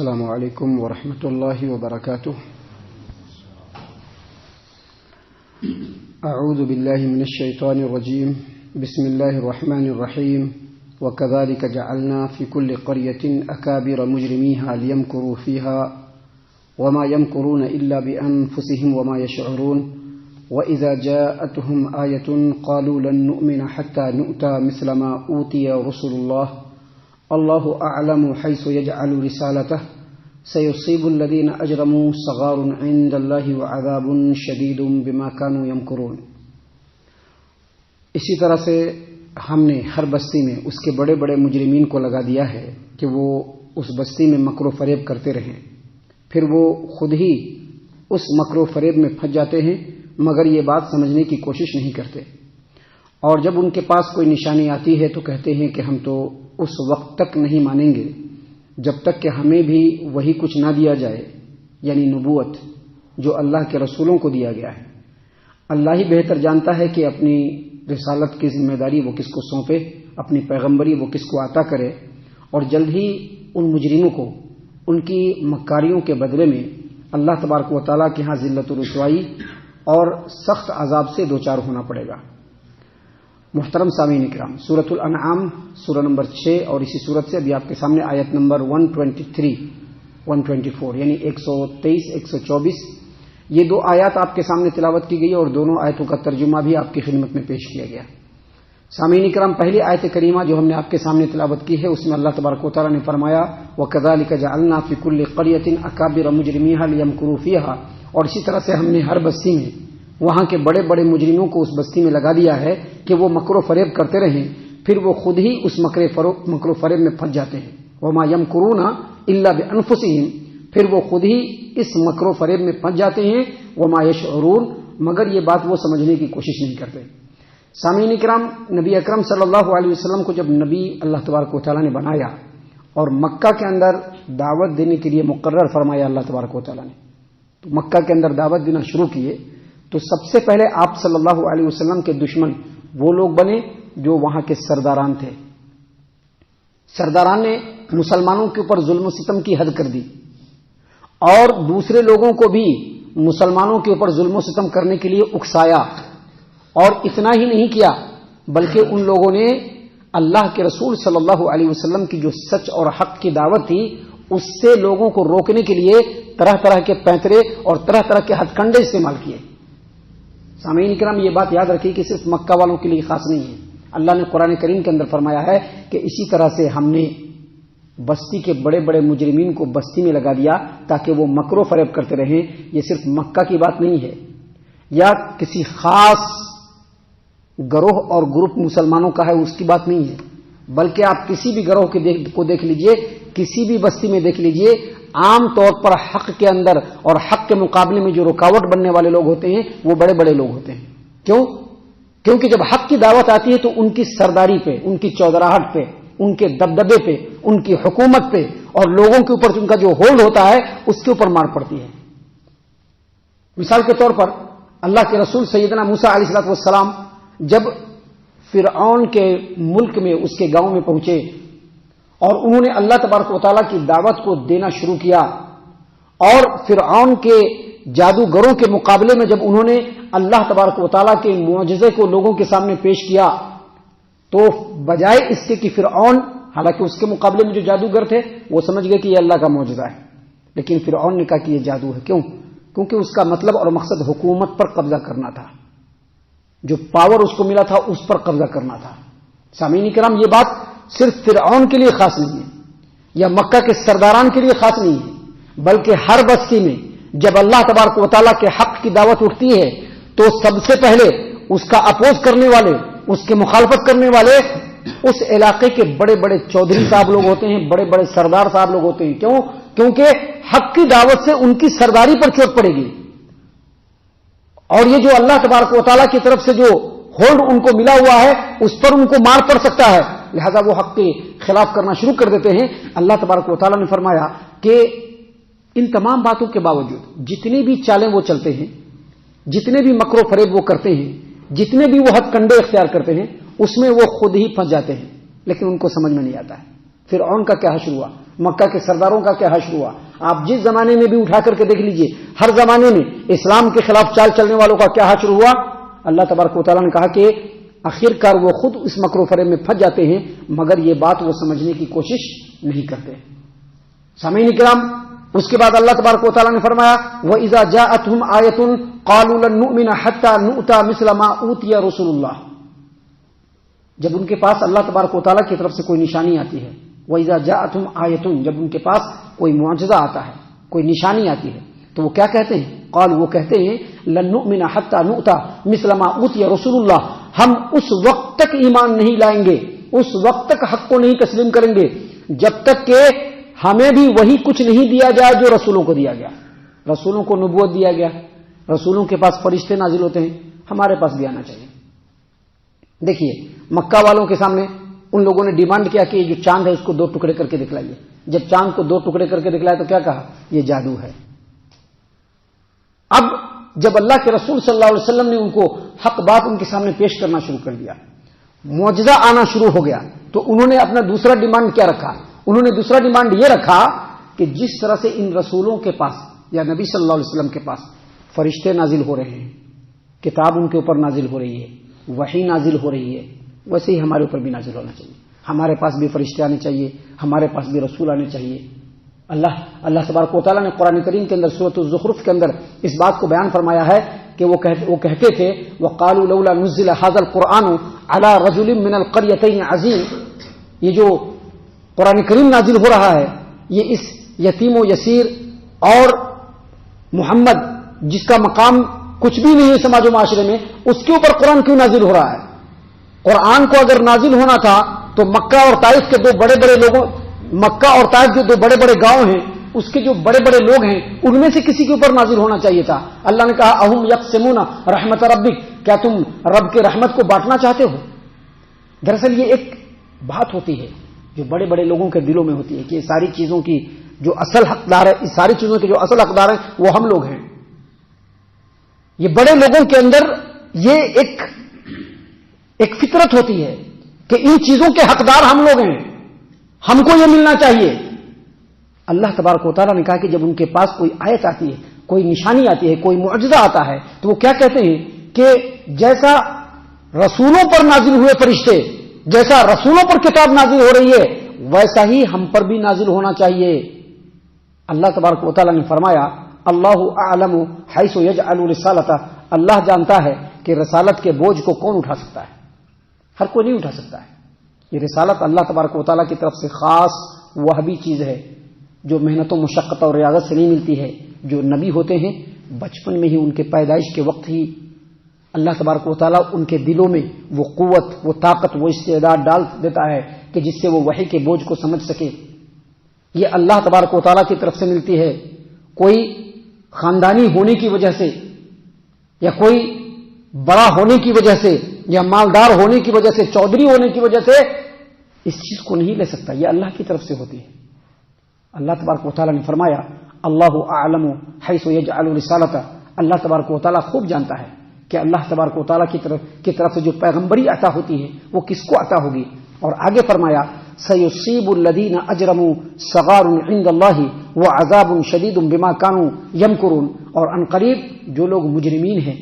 السلام علیکم ورحمۃ اللہ وبرکاتہ. اعوذ باللہ من الشیطان الرجیم. بسم اللہ الرحمن الرحیم. وكذلك جعلنا في كل قرية أكابر مجرميها ليمكروا فيها وما يمكرون إلا بأنفسهم وما يشعرون. وإذا جاءتهم آية قالوا لن نؤمن حتى نؤتى مثل ما أوتي رسل الله الله أعلم حيث يجعل رسالته سيصيب الذين أجرموا صغار عند الله وعذاب شديد بما كانوا يمكرون. اسی طرح سے ہم نے ہر بستی میں اس کے بڑے بڑے مجرمین کو لگا دیا ہے کہ وہ اس بستی میں مکر و فریب کرتے رہیں، پھر وہ خود ہی اس مکر و فریب میں پھنس جاتے ہیں مگر یہ بات سمجھنے کی کوشش نہیں کرتے. اور جب ان کے پاس کوئی نشانی آتی ہے تو کہتے ہیں کہ ہم تو اس وقت تک نہیں مانیں گے جب تک کہ ہمیں بھی وہی کچھ نہ دیا جائے، یعنی نبوت جو اللہ کے رسولوں کو دیا گیا ہے. اللہ ہی بہتر جانتا ہے کہ اپنی رسالت کی ذمہ داری وہ کس کو سونپے، اپنی پیغمبری وہ کس کو عطا کرے. اور جلد ہی ان مجرموں کو ان کی مکاریوں کے بدلے میں اللہ تبارک و تعالیٰ کے ہاں ذلت و رسوائی اور سخت عذاب سے دوچار ہونا پڑے گا. محترم سامعین کرام، سورۃ الانعام سورہ نمبر 6 اور اسی سورت سے ابھی آپ کے سامنے آیت نمبر 123 124 یعنی 123 124 یہ دو آیات آپ کے سامنے تلاوت کی گئی اور دونوں آیتوں کا ترجمہ بھی آپ کی خدمت میں پیش کیا گیا. سامعین کرام، پہلی آیت کریمہ جو ہم نے آپ کے سامنے تلاوت کی ہے اس میں اللہ تبارک و تعالیٰ نے فرمایا وَكَذَلِكَ جَعَلْنَا فِي كُلِّ قَرْيَةٍ أَكَابِرَ مُجْرِمِيهَا لِيَمْكُرُوا فِيهَا. اور اسی طرح سے ہم نے ہر بستی میں وہاں کے بڑے بڑے مجرموں کو اس بستی میں لگا دیا ہے کہ وہ مکر و فریب کرتے رہیں، پھر وہ خود ہی اس مکر و فریب میں پھنس جاتے ہیں. وَمَا يَمْكُرُونَ إِلَّا بِأَنفُسِهِمْ، پھر وہ خود ہی اس مکر و فریب میں پھنس جاتے ہیں. وَمَا يَشْعُرُونَ، مگر یہ بات وہ سمجھنے کی کوشش نہیں کرتے. سامعین کرام، نبی اکرم صلی اللہ علیہ وسلم کو جب نبی اللہ تبارک و تعالیٰ نے بنایا اور مکہ کے اندر دعوت دینے کے لیے مقرر فرمایا اللہ تبارک و تعالیٰ نے، تو مکہ کے اندر دعوت دینا شروع کیے تو سب سے پہلے آپ صلی اللہ علیہ وسلم کے دشمن وہ لوگ بنے جو وہاں کے سرداران تھے. سرداران نے مسلمانوں کے اوپر ظلم و ستم کی حد کر دی اور دوسرے لوگوں کو بھی مسلمانوں کے اوپر ظلم و ستم کرنے کے لیے اکسایا. اور اتنا ہی نہیں کیا بلکہ ان لوگوں نے اللہ کے رسول صلی اللہ علیہ وسلم کی جو سچ اور حق کی دعوت تھی اس سے لوگوں کو روکنے کے لیے طرح طرح کے پینترے اور طرح طرح کے ہتھ کنڈے استعمال کیے. سامعین کرام، یہ بات یاد رکھیے کہ صرف مکہ والوں کے لیے خاص نہیں ہے. اللہ نے قرآن کریم کے اندر فرمایا ہے کہ اسی طرح سے ہم نے بستی کے بڑے بڑے مجرمین کو بستی میں لگا دیا تاکہ وہ مکر و فریب کرتے رہیں. یہ صرف مکہ کی بات نہیں ہے یا کسی خاص گروہ اور گروپ مسلمانوں کا ہے اس کی بات نہیں ہے، بلکہ آپ کسی بھی گروہ کو دیکھ لیجئے، کسی بھی بستی میں دیکھ لیجئے، عام طور پر حق کے اندر اور حق کے مقابلے میں جو رکاوٹ بننے والے لوگ ہوتے ہیں وہ بڑے بڑے لوگ ہوتے ہیں. کیونکہ جب حق کی دعوت آتی ہے تو ان کی سرداری پہ، ان کی چودراہٹ پہ، ان کے دبدبے پہ، ان کی حکومت پہ اور لوگوں کے اوپر ان کا جو ہولڈ ہوتا ہے اس کے اوپر مار پڑتی ہے. مثال کے طور پر اللہ کے رسول سیدنا موسیٰ علیہ السلام جب فرعون کے ملک میں اس کے گاؤں میں پہنچے اور انہوں نے اللہ تبارک و تعالیٰ کی دعوت کو دینا شروع کیا اور فرعون کے جادوگروں کے مقابلے میں جب انہوں نے اللہ تبارک و تعالیٰ کے معجزے کو لوگوں کے سامنے پیش کیا تو بجائے اس کے کہ فرعون، حالانکہ اس کے مقابلے میں جو جادوگر تھے وہ سمجھ گئے کہ یہ اللہ کا معجزہ ہے، لیکن فرعون نے کہا کہ یہ جادو ہے. کیونکہ اس کا مطلب اور مقصد حکومت پر قبضہ کرنا تھا، جو پاور اس کو ملا تھا اس پر قبضہ کرنا تھا. سامعین کرام، یہ بات صرف فرعون کے لیے خاص نہیں ہے یا مکہ کے سرداران کے لیے خاص نہیں ہے، بلکہ ہر بستی میں جب اللہ تبارک و تعالیٰ کے حق کی دعوت اٹھتی ہے تو سب سے پہلے اس کا اپوز کرنے والے، اس کے مخالفت کرنے والے اس علاقے کے بڑے بڑے چودھری صاحب لوگ ہوتے ہیں، بڑے بڑے سردار صاحب لوگ ہوتے ہیں. کیونکہ حق کی دعوت سے ان کی سرداری پر چوٹ پڑے گی اور یہ جو اللہ تبارک و تعالیٰ کی طرف سے جو ہولڈ ان کو ملا ہوا ہے اس پر ان کو مار پڑ سکتا ہے، لہذا وہ حق کے خلاف کرنا شروع کر دیتے ہیں. اللہ تبارک و تعالیٰ نے فرمایا کہ ان تمام باتوں کے باوجود جتنی بھی چالیں وہ چلتے ہیں، جتنے بھی مکر و فریب وہ کرتے ہیں، جتنے بھی وہ ہتھ کنڈے اختیار کرتے ہیں اس میں وہ خود ہی پھنس جاتے ہیں لیکن ان کو سمجھ میں نہیں آتا ہے. فرعون کا کیا حشر ہوا؟ مکہ کے سرداروں کا کیا حشر ہوا. آپ جس زمانے میں بھی اٹھا کر کے دیکھ لیجئے، ہر زمانے میں اسلام کے خلاف چال چلنے والوں کا کیا حشر ہوا. اللہ تبارک و تعالیٰ نے کہا کہ آخر کار وہ خود اس مکر و فریب میں پھنس جاتے ہیں، مگر یہ بات وہ سمجھنے کی کوشش نہیں کرتے. سامعین کرام، اس کے بعد اللہ تبارک و تعالیٰ نے فرمایا وَإِذَا جَاءَتْهُمْ آيَةٌ قَالُوا لَن نُؤْمِنَ حَتَّى نُؤْتَى مِثْلَ مَا أُوتِيَ رُسُلُ اللَّهِ. جب ان کے پاس اللہ تبارک و تعالیٰ کی طرف سے کوئی نشانی آتی ہے، وَإِذَا جَاءَتْهُمْ آيَةٌ، جب ان کے پاس کوئی معجزہ آتا ہے، کوئی نشانی آتی ہے، تو وہ کیا کہتے ہیں؟ قالوا، وہ کہتے ہیں لن نؤمن حتى نؤتى مثل ما اوتي رسول اللہ، ہم اس وقت تک ایمان نہیں لائیں گے، اس وقت تک حق کو نہیں تسلیم کریں گے جب تک کہ ہمیں بھی وہی کچھ نہیں دیا جائے جو رسولوں کو دیا گیا. رسولوں کو نبوت دیا گیا، رسولوں کے پاس فرشتے نازل ہوتے ہیں، ہمارے پاس بھی آنا چاہیے. دیکھیے مکہ والوں کے سامنے ان لوگوں نے ڈیمانڈ کیا کہ یہ جو چاند ہے اس کو 2 ٹکڑے کر کے دکھلائیے. جب چاند کو 2 ٹکڑے کر کے دکھلائے تو کیا کہا؟ یہ جادو ہے. اب جب اللہ کے رسول صلی اللہ علیہ وسلم نے ان کو حق بات ان کے سامنے پیش کرنا شروع کر دیا، معجزہ آنا شروع ہو گیا، تو انہوں نے اپنا دوسرا ڈیمانڈ کیا رکھا؟ انہوں نے دوسرا ڈیمانڈ یہ رکھا کہ جس طرح سے ان رسولوں کے پاس یا نبی صلی اللہ علیہ وسلم کے پاس فرشتے نازل ہو رہے ہیں، کتاب ان کے اوپر نازل ہو رہی ہے، وحی نازل ہو رہی ہے، ویسے ہی ہمارے اوپر بھی نازل ہونا چاہیے. ہمارے پاس بھی فرشتے آنے چاہیے، ہمارے پاس بھی رسول آنے چاہیے. اللہ تبارک و تعالیٰ نے قرآن کریم کے اندر سورۃ الزخرف کے اندر اس بات کو بیان فرمایا ہے کہ وہ کہتے تھے وَقَالُوا لَوْلَا نُزِّلَ هَذَا الْقُرْآنُ عَلَى رَجُلٍ مِّنَ الْقَرْيَتَيْنِ عَظِيمٍ. یہ جو قرآن کریم نازل ہو رہا ہے یہ اس یتیم و یسیر اور محمد جس کا مقام کچھ بھی نہیں ہے سماج و معاشرے میں، اس کے اوپر قرآن کیوں نازل ہو رہا ہے؟ قرآن کو اگر نازل ہونا تھا تو مکہ اور طائف کے 2 بڑے بڑے لوگوں، مکہ اور طائف جو 2 بڑے بڑے گاؤں ہیں اس کے جو بڑے بڑے لوگ ہیں ان میں سے کسی کے اوپر نازل ہونا چاہیے تھا. اللہ نے کہا اہم یقسمون رحمت ربک، کیا تم رب کے رحمت کو بانٹنا چاہتے ہو؟ دراصل یہ ایک بات ہوتی ہے جو بڑے بڑے لوگوں کے دلوں میں ہوتی ہے کہ یہ ساری چیزوں کی جو اصل حقدار ہے، اس ساری چیزوں کے جو اصل حقدار ہیں وہ ہم لوگ ہیں. یہ بڑے لوگوں کے اندر یہ ایک فطرت ہوتی ہے کہ ان چیزوں کے حقدار ہم لوگ ہیں، ہم کو یہ ملنا چاہیے. اللہ تبارک و تعالیٰ نے کہا کہ جب ان کے پاس کوئی آیت آتی ہے، کوئی نشانی آتی ہے، کوئی معجزہ آتا ہے تو وہ کیا کہتے ہیں کہ جیسا رسولوں پر نازل ہوئے فرشتے، جیسا رسولوں پر کتاب نازل ہو رہی ہے ویسا ہی ہم پر بھی نازل ہونا چاہیے. اللہ تبارک و تعالیٰ نے فرمایا اللہ اعلم حیث یجعل رسالتہ، اللہ جانتا ہے کہ رسالت کے بوجھ کو کون اٹھا سکتا ہے. ہر کوئی نہیں اٹھا سکتا ہے. یہ رسالت اللہ تبارک و تعالیٰ کی طرف سے خاص وہبی چیز ہے جو محنت و مشقت اور ریاضت سے نہیں ملتی ہے. جو نبی ہوتے ہیں بچپن میں ہی، ان کے پیدائش کے وقت ہی اللہ تبارک و تعالیٰ ان کے دلوں میں وہ قوت، وہ طاقت، وہ استعداد ڈال دیتا ہے کہ جس سے وہ وحی کے بوجھ کو سمجھ سکے. یہ اللہ تبارک و تعالیٰ کی طرف سے ملتی ہے. کوئی خاندانی ہونے کی وجہ سے یا کوئی بڑا ہونے کی وجہ سے یا مالدار ہونے کی وجہ سے، چودھری ہونے کی وجہ سے اس چیز کو نہیں لے سکتا. یہ اللہ کی طرف سے ہوتی ہے. اللہ تبارک و تعالیٰ نے فرمایا اللہ اعلم حیث یجعل رسالتہ، اللہ تبارک و تعالیٰ خوب جانتا ہے کہ اللہ تبارک و تعالیٰ کی طرف سے جو پیغمبری عطا ہوتی ہے وہ کس کو عطا ہوگی. اور آگے فرمایا سیصیب الذین اجرموا صغار عند اللہ وعذاب شدید بما كانوا یمکرون. اور عنقریب جو لوگ مجرمین ہیں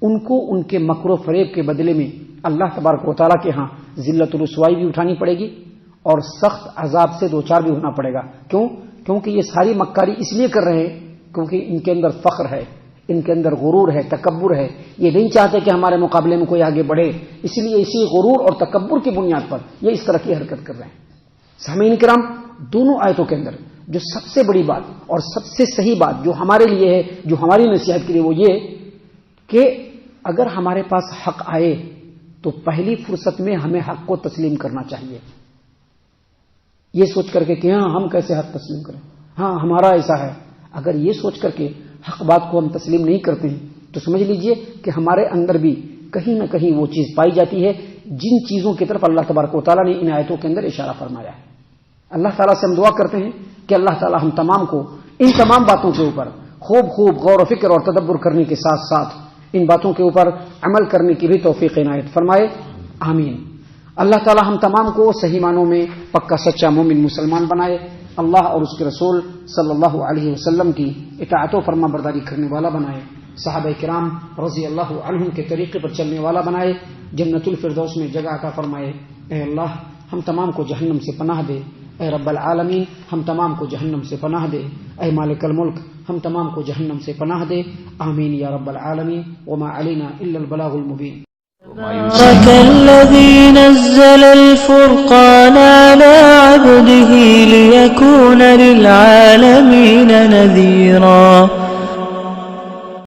ان کو ان کے مکر و فریب کے بدلے میں اللہ تبارک و تعالیٰ کے ہاں ذلت و رسوائی بھی اٹھانی پڑے گی اور سخت عذاب سے دوچار بھی ہونا پڑے گا. کیونکہ یہ ساری مکاری اس لیے کر رہے ہیں کیونکہ ان کے اندر فخر ہے، ان کے اندر غرور ہے، تکبر ہے. یہ نہیں چاہتے کہ ہمارے مقابلے میں کوئی آگے بڑھے، اس لیے اسی غرور اور تکبر کی بنیاد پر یہ اس طرح کی حرکت کر رہے ہیں. سامعین کرام، دونوں آیتوں کے اندر جو سب سے بڑی بات اور سب سے صحیح بات جو ہمارے لیے ہے، جو ہماری نصیحت کے لیے، وہ یہ کہ اگر ہمارے پاس حق آئے تو پہلی فرصت میں ہمیں حق کو تسلیم کرنا چاہیے. یہ سوچ کر کے کہ ہاں ہم کیسے حق تسلیم کریں، ہاں ہمارا ایسا ہے. اگر یہ سوچ کر کے حق بات کو ہم تسلیم نہیں کرتے ہیں تو سمجھ لیجئے کہ ہمارے اندر بھی کہیں نہ کہیں وہ چیز پائی جاتی ہے جن چیزوں کی طرف اللہ تبارک و تعالیٰ نے ان آیتوں کے اندر اشارہ فرمایا ہے. اللہ تعالیٰ سے ہم دعا کرتے ہیں کہ اللہ تعالیٰ ہم تمام کو ان تمام باتوں کے اوپر خوب غور و فکر اور تدبر کرنے کے ساتھ ساتھ ان باتوں کے اوپر عمل کرنے کی بھی توفیق عنایت فرمائے. آمین. اللہ تعالیٰ ہم تمام کو صحیح معنوں میں پکا سچا مومن مسلمان بنائے اللہ اور اس کے رسول صلی اللہ علیہ وسلم کی اطاعت و فرما برداری کرنے والا بنائے، صحابہ کرام رضی اللہ عنہم کے طریقے پر چلنے والا بنائے، جنت الفردوس میں جگہ عطا فرمائے۔ اے اللہ ہم تمام کو جہنم سے پناہ دے، اے رب العالمین ہم تمام کو جہنم سے پناہ دے، اے مالک الملک ہم تمام کو جہنم سے پناہ دے، آمین یا رب العالمین۔ وما علینا الا البلاغ المبین۔ تبارك الذي نزل الفرقان على عبده ليكون للعالمين نذيرا